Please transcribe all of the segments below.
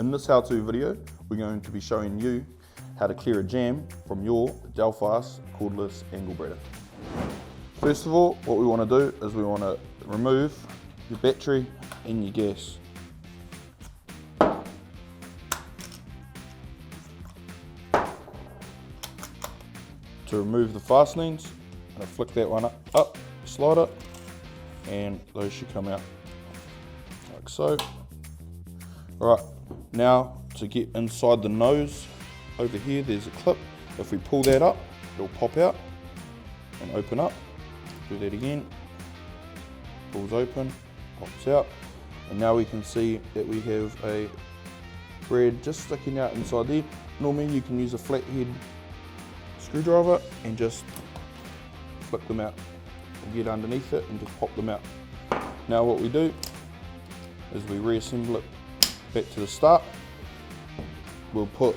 In this how-to video, we're going to be showing you how to clear a jam from your Delfast cordless angle breader. First of all, what we want to do is we want to remove your battery and your gas. To remove the fastenings, I'm going to flick that one up, slide it, and those should come out like so. Alright, now to get inside the nose over here, there's a clip. If we pull that up, it'll pop out and open up. Do that again, pulls open, pops out, and now we can see that we have a thread just sticking out inside there. Normally you can use a flathead screwdriver and just flick them out and get underneath it and just pop them out. Now what we do is we reassemble it back to the start. We'll put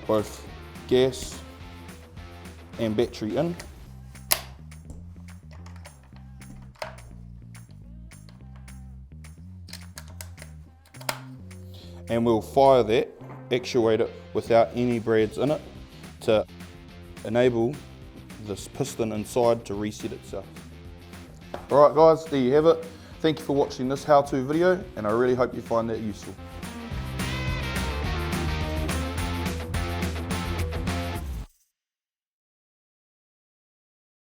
both gas and battery in. And we'll fire that, actuate it without any brads in it to enable this piston inside to reset itself. Alright guys, there you have it. Thank you for watching this how-to video, and I really hope you find that useful.